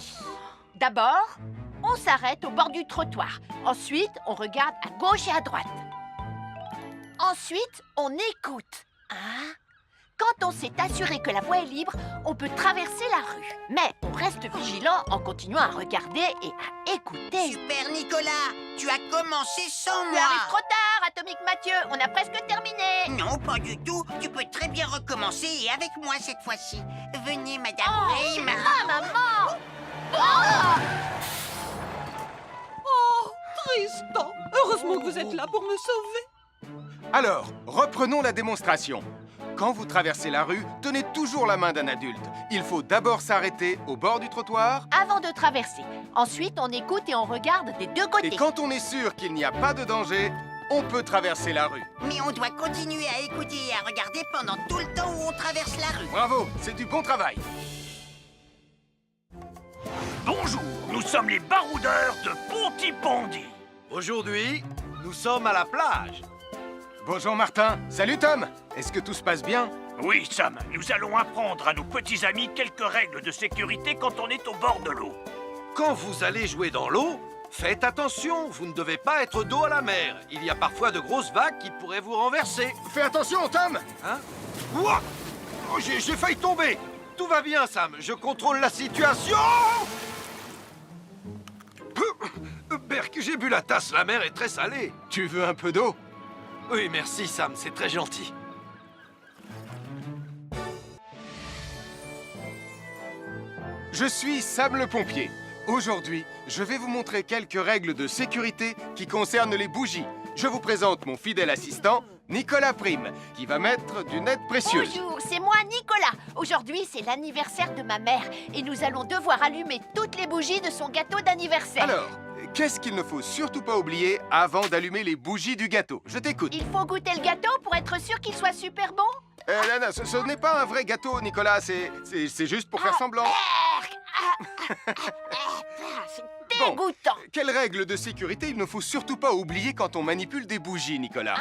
D'abord, on s'arrête au bord du trottoir. Ensuite, on regarde à gauche et à droite. Ensuite, on écoute. Hein? Quand on s'est assuré que la voie est libre, on peut traverser la rue. Mais on reste vigilant en continuant à regarder et à écouter. Super Nicolas, tu as commencé sans Tu moi. arrives trop tard, Atomique Mathieu. On a presque terminé. Non, pas du tout. Tu peux très bien recommencer et avec moi cette fois-ci. Venez, Madame Prime. Ah, maman! Oh! Oh, Tristan, heureusement que vous êtes là pour me sauver. Alors, reprenons la démonstration. Quand vous traversez la rue, tenez toujours la main d'un adulte. Il faut d'abord s'arrêter au bord du trottoir. Avant de traverser. Ensuite, on écoute et on regarde des deux côtés. Et quand on est sûr qu'il n'y a pas de danger, on peut traverser la rue. Mais on doit continuer à écouter et à regarder pendant tout le temps où on traverse la rue. Bravo, c'est du bon travail. Bonjour, nous sommes les baroudeurs de Pontypandy. Aujourd'hui, nous sommes à la plage. Bonjour Martin. Salut Tom. Est-ce que tout se passe bien? Oui, Sam, nous allons apprendre à nos petits amis quelques règles de sécurité quand on est au bord de l'eau. Quand vous allez jouer dans l'eau, faites attention, vous ne devez pas être dos à la mer. Il y a parfois de grosses vagues qui pourraient vous renverser. Fais attention, Tom. Hein? Ouah! Oh, j'ai failli tomber. Tout va bien, Sam, je contrôle la situation. Berk, j'ai bu la tasse, la mer est très salée. Tu veux un peu d'eau? Oui, merci, Sam, c'est très gentil. Je suis Sam le pompier. Aujourd'hui, je vais vous montrer quelques règles de sécurité qui concernent les bougies. Je vous présente mon fidèle assistant, Nicolas Prime, qui va mettre d'une aide précieuse. Bonjour, c'est moi Nicolas. Aujourd'hui, c'est l'anniversaire de ma mère et nous allons devoir allumer toutes les bougies de son gâteau d'anniversaire. Alors, qu'est-ce qu'il ne faut surtout pas oublier avant d'allumer les bougies du gâteau? Je t'écoute. Il faut goûter le gâteau pour être sûr qu'il soit super bon. Non, ce n'est pas un vrai gâteau, Nicolas. C'est juste pour faire semblant. C'est dégoûtant. Quelles règles de sécurité il ne faut surtout pas oublier quand on manipule des bougies, Nicolas?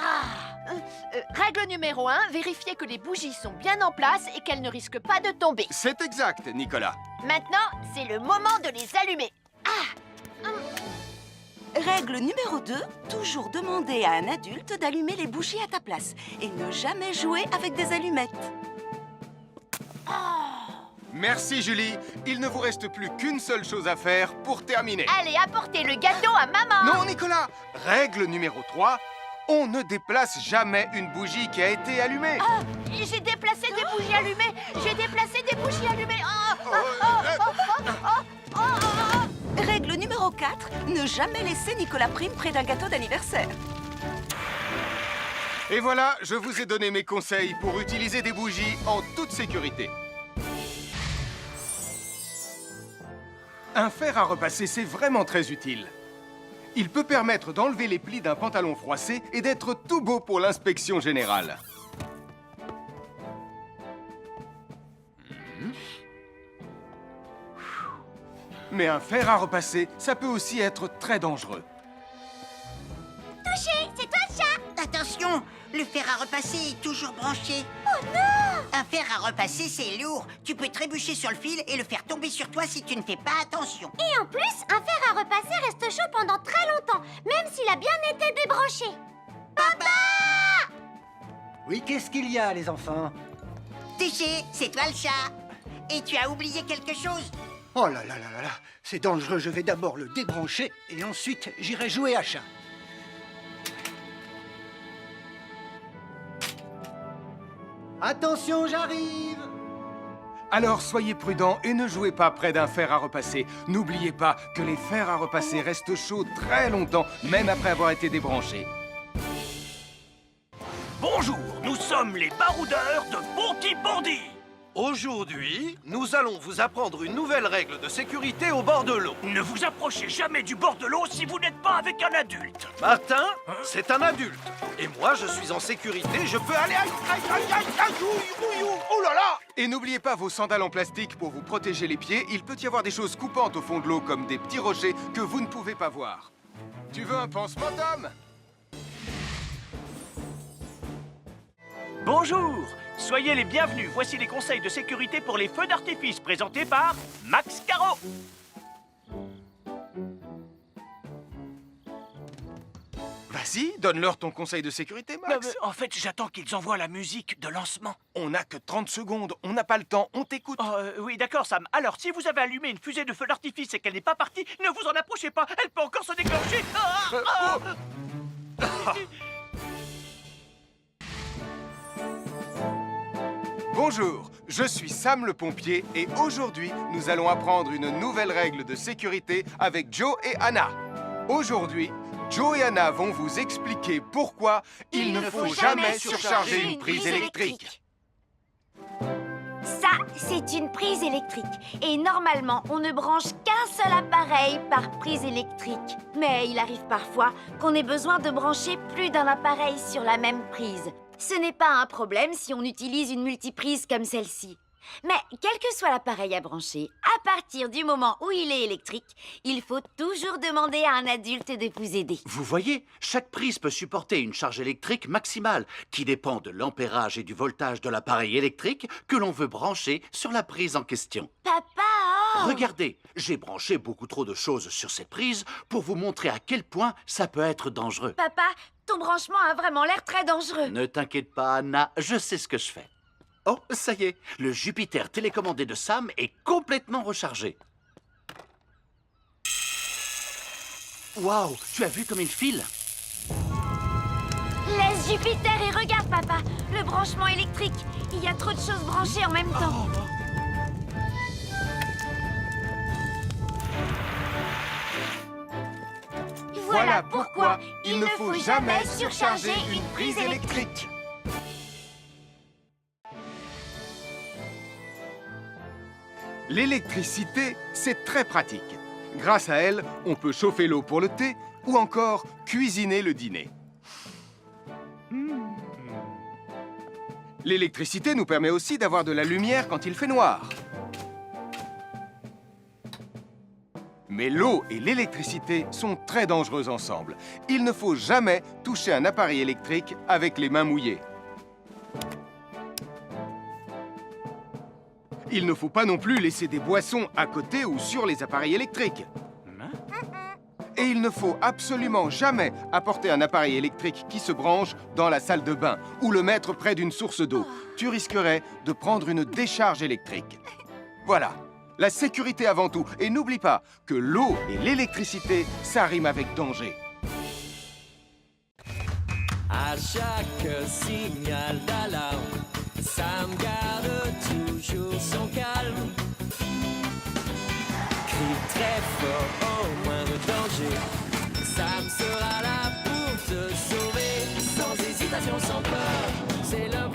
Règle numéro 1, vérifier que les bougies sont bien en place et qu'elles ne risquent pas de tomber. C'est exact, Nicolas. Maintenant, c'est le moment de les allumer. Règle numéro 2, toujours demander à un adulte d'allumer les bougies à ta place et ne jamais jouer avec des allumettes. Merci Julie. Il ne vous reste plus qu'une seule chose à faire pour terminer. Allez, apportez le gâteau à maman. Non, Nicolas. Règle numéro 3. On ne déplace jamais une bougie qui a été allumée. Ah, j'ai déplacé des bougies allumées. J'ai déplacé des bougies allumées. Règle numéro 4, ne jamais laisser Nicolas Prime près d'un gâteau d'anniversaire. Et voilà, je vous ai donné mes conseils pour utiliser des bougies en toute sécurité. Un fer à repasser, c'est vraiment très utile. Il peut permettre d'enlever les plis d'un pantalon froissé et d'être tout beau pour l'inspection générale. Mais un fer à repasser, ça peut aussi être très dangereux. Touché, c'est toi le chat. Attention, le fer à repasser est toujours branché. Oh non! Un fer à repasser, c'est lourd. Tu peux trébucher sur le fil et le faire tomber sur toi si tu ne fais pas attention. Et en plus, un fer à repasser reste chaud pendant très longtemps, même s'il a bien été débranché. Papa! Oui, qu'est-ce qu'il y a, les enfants? Touché, c'est toi le chat. Et tu as oublié quelque chose? Oh là là là là là, c'est dangereux, je vais d'abord le débrancher et ensuite j'irai jouer à chat. Attention, j'arrive! Alors soyez prudents et ne jouez pas près d'un fer à repasser. N'oubliez pas que les fers à repasser restent chauds très longtemps, même après avoir été débranchés. Bonjour, nous sommes les baroudeurs de Bonty-Bondy. Aujourd'hui, nous allons vous apprendre une nouvelle règle de sécurité au bord de l'eau. Ne vous approchez jamais du bord de l'eau si vous n'êtes pas avec un adulte. Martin, c'est un adulte. Et moi, je suis en sécurité, je peux aller... Aïe, aïe, aïe, aïe, aïe, ouïe, ouïe, oh là là! Et n'oubliez pas vos sandales en plastique pour vous protéger les pieds. Il peut y avoir des choses coupantes au fond de l'eau, comme des petits rochers que vous ne pouvez pas voir. Tu veux un pansement, Tom? Bonjour, soyez les bienvenus. Voici les conseils de sécurité pour les feux d'artifice présentés par Max Caro. Vas-y, donne-leur ton conseil de sécurité, Max. En fait, j'attends qu'ils envoient la musique de lancement. On n'a que 30 secondes, on n'a pas le temps, on t'écoute. Oui, d'accord, Sam. Alors, si vous avez allumé une fusée de feu d'artifice et qu'elle n'est pas partie, ne vous en approchez pas. Elle peut encore se déclencher. Bonjour, je suis Sam le pompier et aujourd'hui, nous allons apprendre une nouvelle règle de sécurité avec Joe et Anna. Aujourd'hui, Joe et Anna vont vous expliquer pourquoi il ne faut jamais surcharger une prise électrique. Ça, c'est une prise électrique. Et normalement, on ne branche qu'un seul appareil par prise électrique. Mais il arrive parfois qu'on ait besoin de brancher plus d'un appareil sur la même prise. Ce n'est pas un problème si on utilise une multiprise comme celle-ci. Mais quel que soit l'appareil à brancher, à partir du moment où il est électrique, il faut toujours demander à un adulte de vous aider. Vous voyez, chaque prise peut supporter une charge électrique maximale qui dépend de l'ampérage et du voltage de l'appareil électrique que l'on veut brancher sur la prise en question. Papa, oh! Regardez, j'ai branché beaucoup trop de choses sur cette prise pour vous montrer à quel point ça peut être dangereux. Papa, ton branchement a vraiment l'air très dangereux. Ne t'inquiète pas, Anna, je sais ce que je fais. Oh, ça y est, le Jupiter télécommandé de Sam est complètement rechargé. Waouh, tu as vu comme il file? Laisse Jupiter et regarde, papa. Le branchement électrique. Il y a trop de choses branchées en même temps. Voilà pourquoi il ne faut jamais surcharger une prise électrique. L'électricité, c'est très pratique. Grâce à elle, on peut chauffer l'eau pour le thé ou encore cuisiner le dîner. L'électricité nous permet aussi d'avoir de la lumière quand il fait noir. Mais l'eau et l'électricité sont très dangereuses ensemble. Il ne faut jamais toucher un appareil électrique avec les mains mouillées. Il ne faut pas non plus laisser des boissons à côté ou sur les appareils électriques. Et il ne faut absolument jamais apporter un appareil électrique qui se branche dans la salle de bain ou le mettre près d'une source d'eau. Tu risquerais de prendre une décharge électrique. Voilà, la sécurité avant tout. Et n'oublie pas que l'eau et l'électricité, ça rime avec danger. À chaque signal d'alarme, Sam garde toujours son calme. Crie très fort au moindre danger, Sam sera là pour te sauver. Sans hésitation, sans peur, c'est l'homme